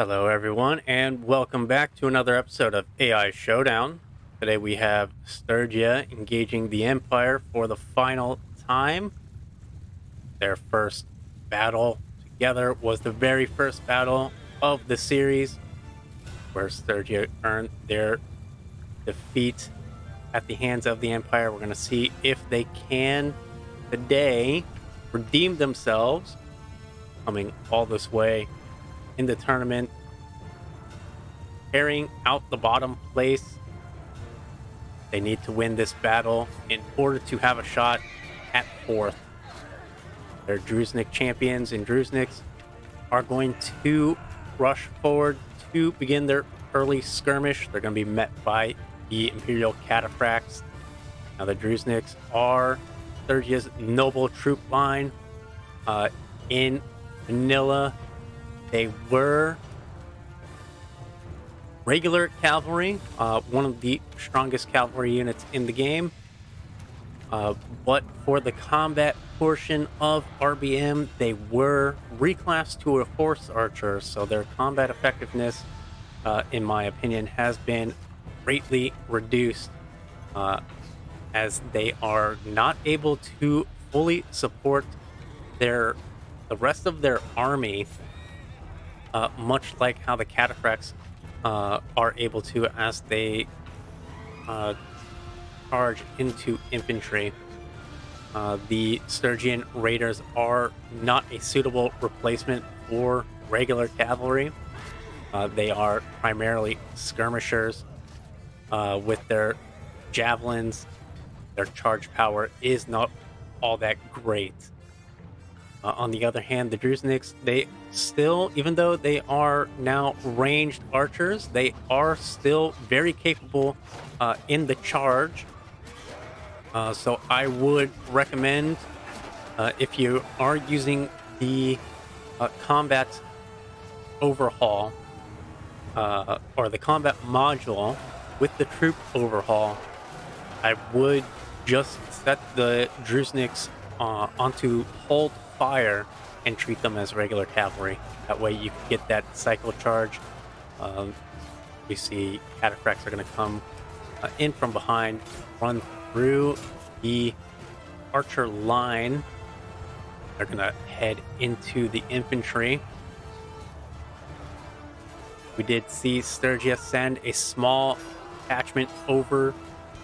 Hello, everyone, and welcome back to another episode of AI Showdown. Today we have Sturgia engaging the Empire for the final time. Their first battle together was the very first battle of the series, where Sturgia earned their defeat at the hands of the Empire. We're going to see if they can today redeem themselves, coming all this way in the tournament, carrying out the bottom place. They need to win this battle in order to have a shot at fourth. Their Druznik champions and Druzniks are going to rush forward to begin their early skirmish. They're going to be met by the Imperial Cataphracts. Now, the Druzniks are Sturgia's noble troop line. In vanilla, they were regular cavalry, one of the strongest cavalry units in the game. But for the combat portion of RBM, they were reclassed to a horse archer, so their combat effectiveness, in my opinion, has been greatly reduced, as they are not able to fully support the rest of their army, much like how the Cataphracts are able to, as they charge into infantry. The Sturgian raiders are not a suitable replacement for regular cavalry. They are primarily skirmishers with their javelins. Their charge power is not all that great. On the other hand, the Druzniks, they still, even though they are now ranged archers, they are still very capable in the charge. So I would recommend, if you are using the combat overhaul, or the combat module with the troop overhaul, I would just set the Druzniks onto hold fire and treat them as regular cavalry. That way you can get that cycle charge. We see Cataphracts are going to come in from behind, run through the archer line. They're going to head into the infantry. We did see Sturgia send a small attachment over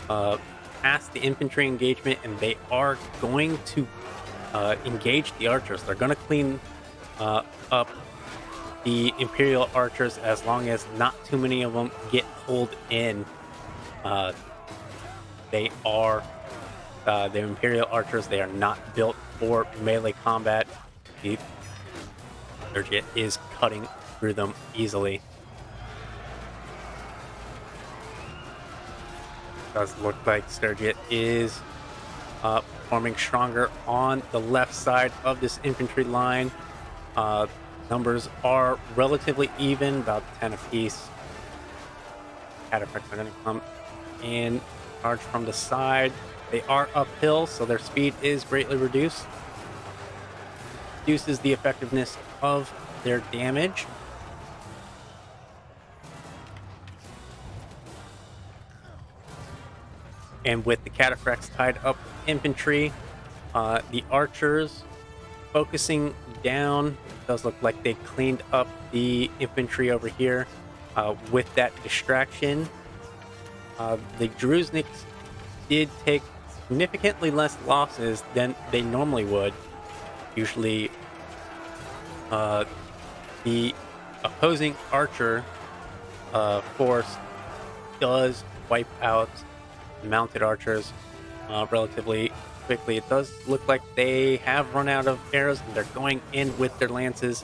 past the infantry engagement, and they are going to engage the archers. They're going to clean up the Imperial archers as long as not too many of them get pulled in. They are the Imperial archers. They are not built for melee combat. The Sturgia is cutting through them easily. Does look like Sturgia is forming stronger on the left side of this infantry line. Numbers are relatively even, about 10 apiece. Cataphracts are going to come in, charge from the side. They are uphill, so their speed is greatly reduced. Reduces the effectiveness of their damage. And with the Cataphracts tied up infantry, the archers focusing down. It does look like they cleaned up the infantry over here with that distraction. The Druzniks did take significantly less losses than they normally would. Usually, the opposing archer force does wipe out mounted archers relatively quickly. It does look like they have run out of arrows, and they're going in with their lances.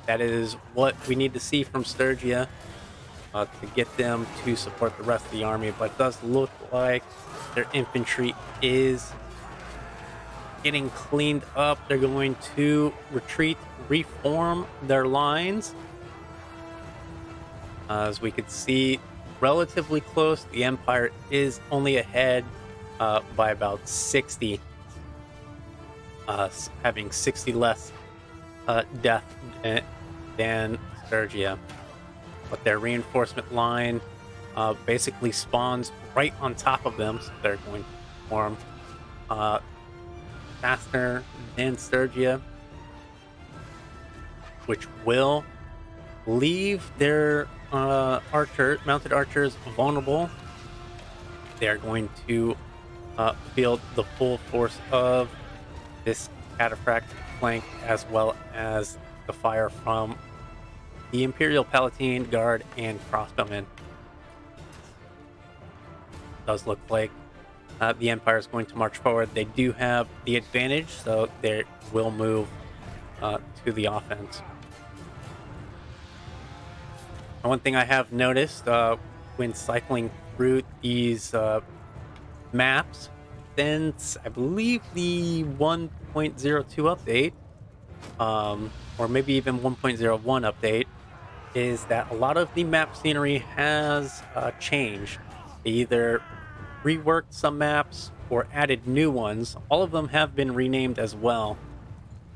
That is what we need to see from Sturgia to get them to support the rest of the army, but it does look like their infantry is getting cleaned up. They're going to retreat, reform their lines. As we could see, relatively close. The Empire is only ahead by about 60, having 60 less death than Sturgia. But their reinforcement line basically spawns right on top of them, so they're going to form faster than Sturgia, which will leave their mounted archers vulnerable. They are going to field the full force of this cataphract flank, as well as the fire from the Imperial Palatine Guard and crossbowmen. Does look like the Empire is going to march forward. They do have the advantage, so they will move to the offense. And one thing I have noticed when cycling through these maps since, I believe, the 1.02 update, or maybe even 1.01 update, is that a lot of the map scenery has changed. They either reworked some maps or added new ones. All of them have been renamed as well.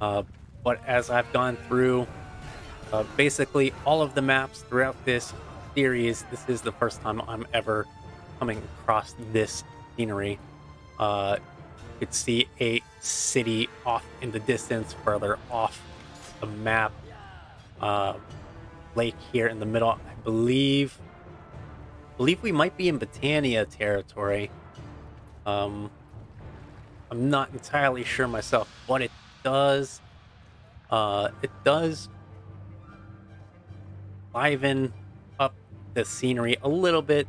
But as I've gone through basically all of the maps throughout this series, this is the first time I'm ever coming across this scenery. You could see a city off in the distance, further off the map. Lake here in the middle. I believe we might be in Britannia territory. I'm not entirely sure myself, but it does liven up the scenery a little bit.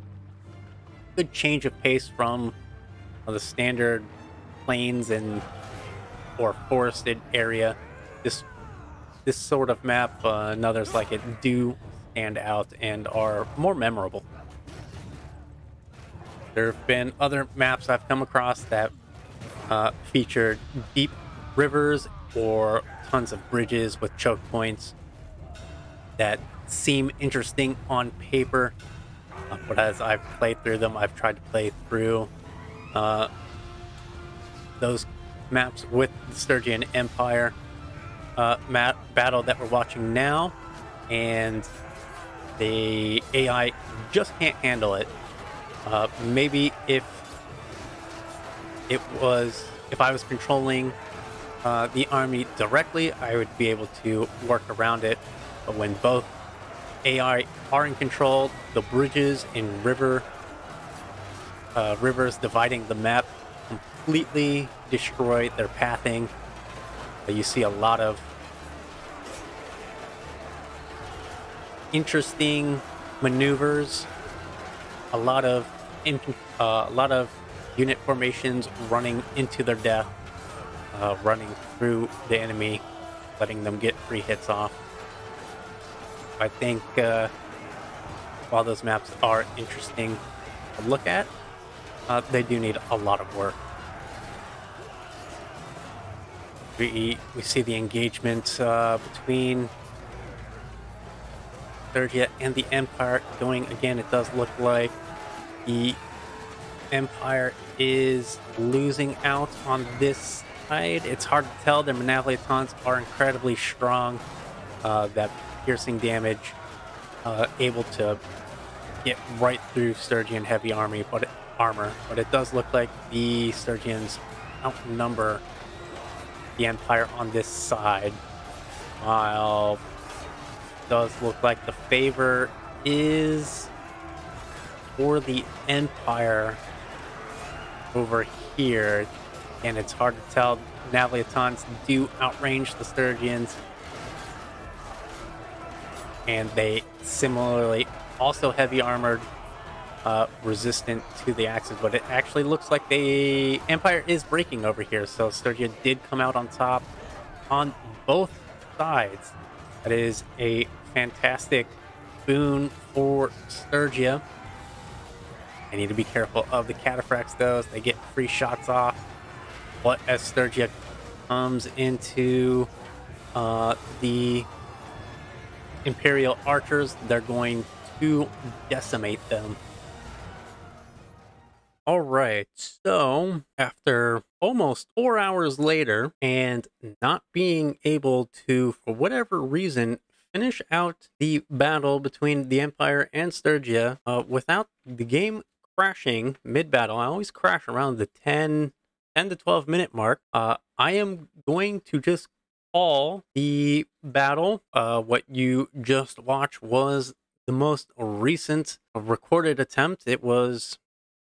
Good change of pace from the standard plains and or forested area. This sort of map and others like it do stand out and are more memorable. There have been other maps I've come across that featured deep rivers or tons of bridges with choke points that seem interesting on paper, but as I've played through them, I've tried to play through those maps with the Sturgian Empire map battle that we're watching now, and the AI just can't handle it. Maybe if I was controlling the army directly, I would be able to work around it. But when both AI are in control, the bridges and rivers dividing the map completely destroy their pathing. You see a lot of interesting maneuvers, a lot of unit formations running into their death, running through the enemy, letting them get free hits off. I think while those maps are interesting to look at, they do need a lot of work. We see the engagement between Sturgia and the Empire going again. It does look like the Empire is losing out on this side. It's hard to tell. Their Manavliatons are incredibly strong. That piercing damage, able to get right through Sturgian heavy armor, but it does look like the Sturgians outnumber the Empire on this side, while it does look like the favor is for the Empire over here, and it's hard to tell. Navliatons do outrange the Sturgians, and they similarly also heavy armored, resistant to the axes, but it actually looks like the Empire is breaking over here, so Sturgia did come out on top on both sides. That is a fantastic boon for Sturgia. I need to be careful of the cataphracts though, as they get free shots off, but as Sturgia comes into the Imperial archers, they're going to decimate them. All right, so after almost 4 hours later and not being able to, for whatever reason, finish out the battle between the Empire and Sturgia without the game crashing mid-battle. I always crash around the 10 to 12 minute mark. I am going to just call the battle. What you just watched was the most recent recorded attempt. It was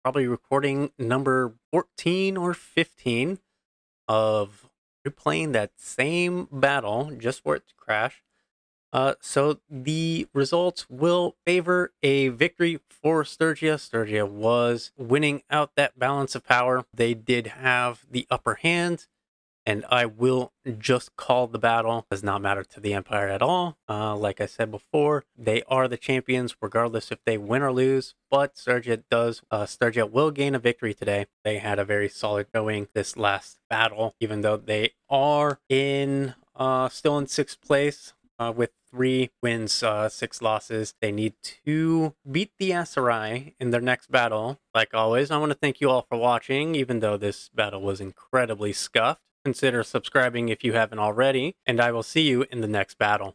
probably recording number 14 or 15 of replaying that same battle just for it to crash. So the results will favor a victory for Sturgia. Sturgia was winning out that balance of power. They did have the upper hand, and I will just call the battle. Does not matter to the Empire at all. Like I said before, they are the champions regardless if they win or lose, but Sturgia will gain a victory today. They had a very solid showing this last battle, even though they are still in 6th place. With 3 wins, 6 losses. They need to beat the Aserai in their next battle. Like always, I want to thank you all for watching, even though this battle was incredibly scuffed. Consider subscribing if you haven't already, and I will see you in the next battle.